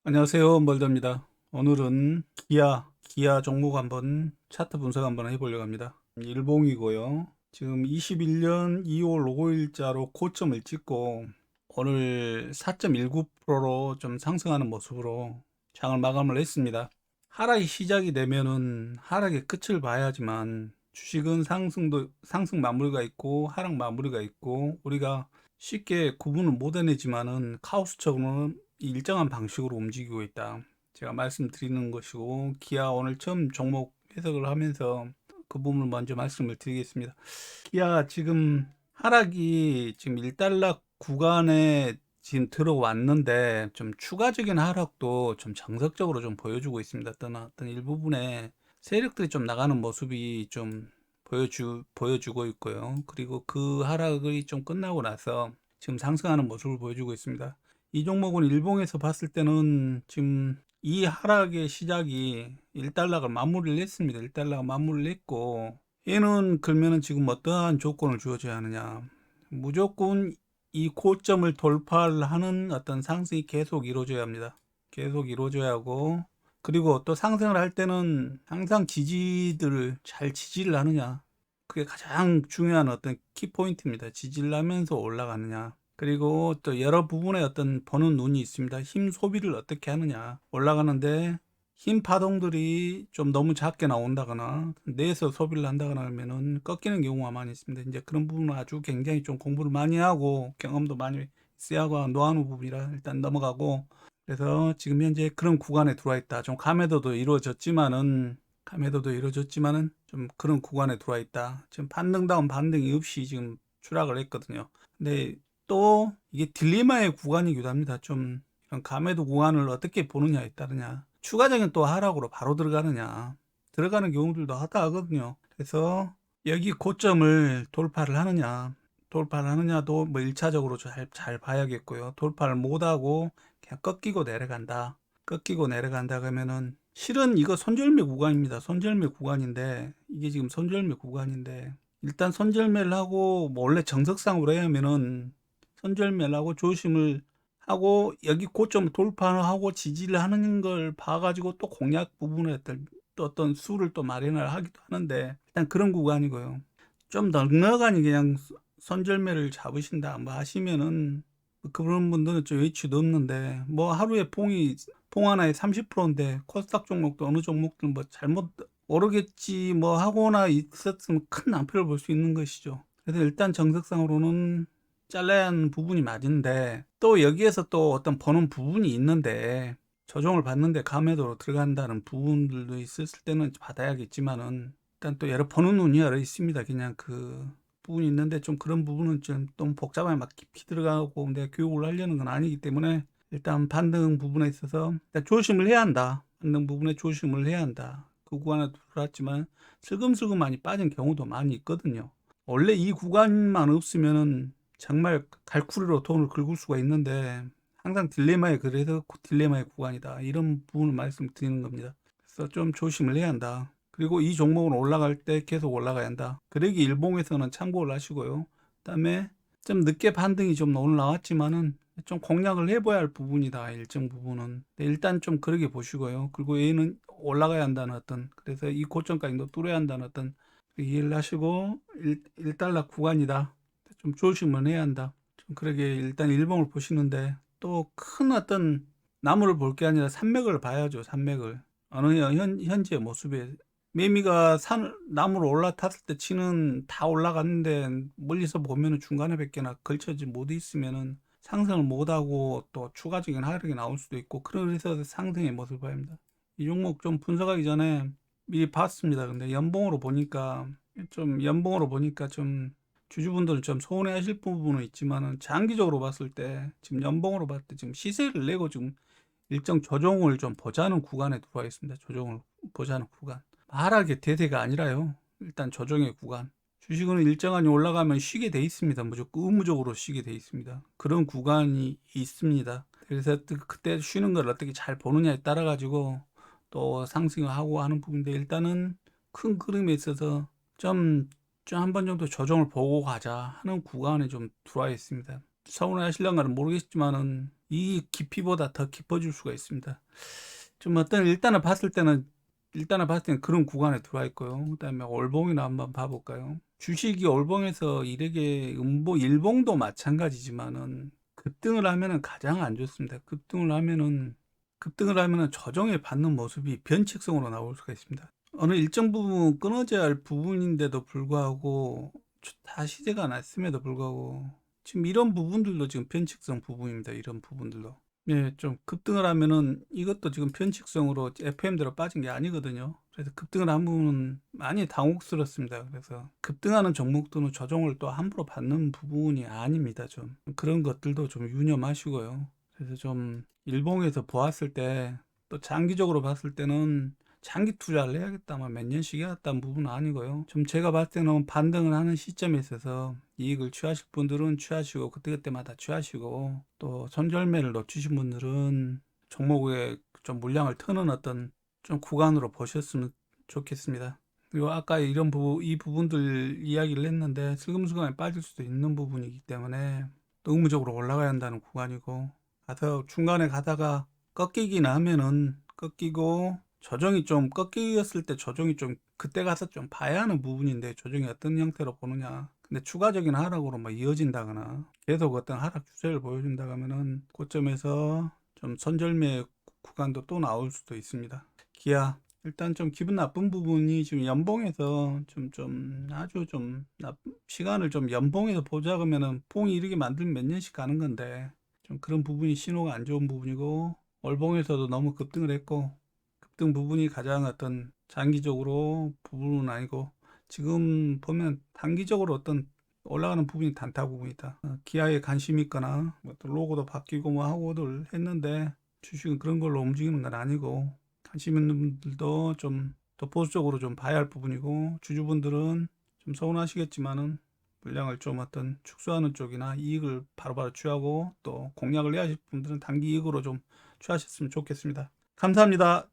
안녕하세요. 멀더입니다. 오늘은 기아 종목 한번 차트 분석 한번 해보려고 합니다. 일봉이고요. 지금 21년 2월 5일자로 고점을 찍고 오늘 4.19%로 좀 상승하는 모습으로 장을 마감을 했습니다. 하락이 시작이 되면은 하락의 끝을 봐야지만 주식은 상승 마무리가 있고 하락 마무리가 있고 우리가 쉽게 구분을 못 해내지만은 카오스처럼 일정한 방식으로 움직이고 있다. 제가 말씀드리는 것이고 기아 오늘 처음 종목 해석을 하면서 그 부분을 먼저 말씀을 드리겠습니다. 기아 지금 하락이 지금 1달러 구간에 지금 들어왔는데 좀 추가적인 하락도 좀 정석적으로 좀 보여주고 있습니다. 어떤 일부분의 세력들이 좀 나가는 모습이 좀 보여주고 있고요. 그리고 그 하락이 좀 끝나고 나서 지금 상승하는 모습을 보여주고 있습니다. 이 종목은 일봉에서 봤을 때는 지금 이 하락의 시작이 1달러가 마무리를 했습니다. 1달러가 마무리를 했고 얘는 그러면은 지금 어떠한 조건을 주어져야 하느냐. 무조건 이 고점을 돌파를 하는 어떤 상승이 계속 이루어져야 합니다. 계속 이루어져야 하고 그리고 또 상승을 할 때는 항상 지지들을 잘 지지를 하느냐. 그게 가장 중요한 어떤 키포인트입니다. 지지를 하면서 올라가느냐. 그리고 또 여러 부분에 어떤 보는 눈이 있습니다. 힘 소비를 어떻게 하느냐. 올라가는데 힘 파동들이 좀 너무 작게 나온다거나 내에서 소비를 한다거나 하면은 꺾이는 경우가 많이 있습니다. 이제 그런 부분은 아주 굉장히 좀 공부를 많이 하고 경험도 많이 있어야 하고 노하우 부분이라 일단 넘어가고 그래서 지금 현재 그런 구간에 들어와 있다. 좀 감에도도 이루어졌지만은 좀 그런 구간에 들어와 있다. 지금 반등다운 반등이 없이 지금 추락을 했거든요. 근데 또 이게 딜레마의 구간이기도 합니다. 좀 이런 감에도 구간을 어떻게 보느냐에 따르냐. 추가적인 또 하락으로 바로 들어가는 경우들도 하거든요. 그래서 여기 고점을 돌파를 하느냐도 뭐 1차적으로 잘 봐야겠고요. 돌파를 못하고 그냥 꺾이고 내려간다 그러면은 실은 이거 손절매 구간입니다. 손절매 구간인데 이게 지금 손절매 구간인데 일단 손절매를 하고 뭐 원래 정석상으로 해야 하면은 손절매를 하고 조심을 하고 여기 고점 돌파하고 지지를 하는 걸 봐가지고 또 공략 부분에 또 어떤 수를 또 마련을 하기도 하는데 일단 그런 구간이고요. 좀 넉넉하니 그냥 손절매를 잡으신다 뭐 하시면은 그런 분들은 좀 위치도 없는데 뭐 하루에 봉 하나에 30%인데 코스닥 종목도 어느 종목들 뭐 잘못 모르겠지 뭐 하거나 있었으면 큰 낭패를 볼 수 있는 것이죠. 그래서 일단 정석상으로는 잘라야 하는 부분이 맞은데 또 여기에서 또 어떤 버는 부분이 있는데 조정을 받는데 감에도 들어간다는 부분들도 있었을 때는 받아야겠지만은 일단 또 여러 버는 눈이 여러 있습니다. 그냥 그 부분이 있는데 좀 그런 부분은 좀 너무 복잡하게 막 깊이 들어가고 내가 교육을 하려는 건 아니기 때문에 일단 반등 부분에 있어서 일단 조심을 해야 한다. 반등 부분에 조심을 해야 한다. 그 구간에 들어왔지만 슬금슬금 많이 빠진 경우도 많이 있거든요. 원래 이 구간만 없으면은 정말 갈쿠리로 돈을 긁을 수가 있는데 항상 그래서 딜레마의 구간이다. 이런 부분을 말씀드리는 겁니다. 그래서 좀 조심을 해야 한다. 그리고 이 종목은 올라갈 때 계속 올라가야 한다. 그러기 일봉에서는 참고를 하시고요. 그다음에 좀 늦게 반등이 좀 오늘 나왔지만은 좀 공략을 해봐야 할 부분이다. 일정 부분은. 네, 일단 좀 그렇게 보시고요. 그리고 얘는 올라가야 한다는 어떤 그래서 이 고점까지도 뚫어야 한다는 어떤 이해를 하시고 1달러 구간이다. 좀 조심을 해야 한다. 좀 그러게 일단 일봉을 보시는데 또 큰 어떤 나무를 볼 게 아니라 산맥을 봐야죠. 산맥을. 어느 현재 모습에 매미가 나무로 올라탔을 때 치는 다 올라갔는데 멀리서 보면은 중간에 몇 개나 걸쳐지 못 있으면은 상승을 못하고 또 추가적인 하락이 나올 수도 있고 그래서 상승의 모습을 봐야 합니다. 이 종목 좀 분석하기 전에 미리 봤습니다. 근데 연봉으로 보니까 좀 주주분들은 좀 서운해하실 부분은 있지만은 장기적으로 봤을 때 지금 연봉으로 봤을 때 지금 시세를 내고 지금 일정 조정을 좀 보자는 구간에 들어와 있습니다. 조정을 보자는 구간. 하락의 대세가 아니라요. 일단 조정의 구간. 주식은 일정한이 올라가면 쉬게 돼 있습니다. 무조건 의무적으로 쉬게 돼 있습니다. 그런 구간이 있습니다. 그래서 그때 쉬는 걸 어떻게 잘 보느냐에 따라 가지고 또 상승을 하고 하는 부분인데 일단은 큰 그림에 있어서 좀 한 번 정도 조정을 보고 가자 하는 구간에 좀 들어와 있습니다. 서운해 하실런가는 모르겠지만은 이 깊이보다 더 깊어질 수가 있습니다. 좀 어떤 일단은 봤을 때는 그런 구간에 들어와 있고요. 그다음에 월봉이나 한번 봐볼까요? 주식이 월봉에서 이렇게 일봉도 마찬가지지만은 급등을 하면은 가장 안 좋습니다. 급등을 하면은 조정에 받는 모습이 변칙성으로 나올 수가 있습니다. 어느 일정 부분 끊어져야 할 부분인데도 불구하고 다시 제가 났음에도 불구하고 지금 이런 부분들도 지금 변칙성 부분입니다. 이런 부분들도. 예, 좀 급등을 하면은 이것도 지금 변칙성으로 FM대로 빠진 게 아니거든요. 그래서 급등을 한 부분은 많이 당혹스럽습니다. 그래서 급등하는 종목들은 조정을 또 함부로 받는 부분이 아닙니다. 좀 그런 것들도 좀 유념하시고요. 그래서 좀 일봉에서 보았을 때 또 장기적으로 봤을 때는 장기 투자를 해야겠다, 몇 년씩 해야겠다는 부분은 아니고요. 좀 제가 봤을 때는 반등을 하는 시점에 있어서 이익을 취하실 분들은 취하시고, 그때그때마다 취하시고, 또 손절매를 놓치신 분들은 종목에 좀 물량을 트는 어떤 좀 구간으로 보셨으면 좋겠습니다. 그리고 아까 이 부분들 이야기를 했는데, 슬금슬금에 빠질 수도 있는 부분이기 때문에 또 의무적으로 올라가야 한다는 구간이고, 가서 중간에 가다가 꺾이긴 하면은 꺾이고, 꺾이었을 때 조정이 좀 그때 가서 좀 봐야 하는 부분인데, 조정이 어떤 형태로 보느냐. 근데 추가적인 하락으로 이어진다거나 계속 어떤 하락 추세를 보여준다 하면은 고점에서 좀 선절매 구간도 또 나올 수도 있습니다. 기아 일단 좀 기분 나쁜 부분이 지금 연봉에서 아주 시간을 좀 연봉에서 보자 그러면은 봉이 이렇게 만들면 몇 년씩 가는 건데, 좀 그런 부분이 신호가 안 좋은 부분이고, 월봉에서도 너무 급등을 했고, 급등 부분이 가장 어떤 장기적으로 부분은 아니고, 지금 보면 단기적으로 어떤 올라가는 부분이 단타 부분이다. 기아에 관심 있거나 또 로고도 바뀌고 하고들 했는데 주식은 그런 걸로 움직이는 건 아니고, 관심 있는 분들도 좀 더 보수적으로 좀 봐야 할 부분이고, 주주분들은 좀 서운하시겠지만은 물량을 좀 어떤 축소하는 쪽이나 이익을 바로바로 취하고, 또 공략을 해야 하실 분들은 단기 이익으로 좀 취하셨으면 좋겠습니다. 감사합니다.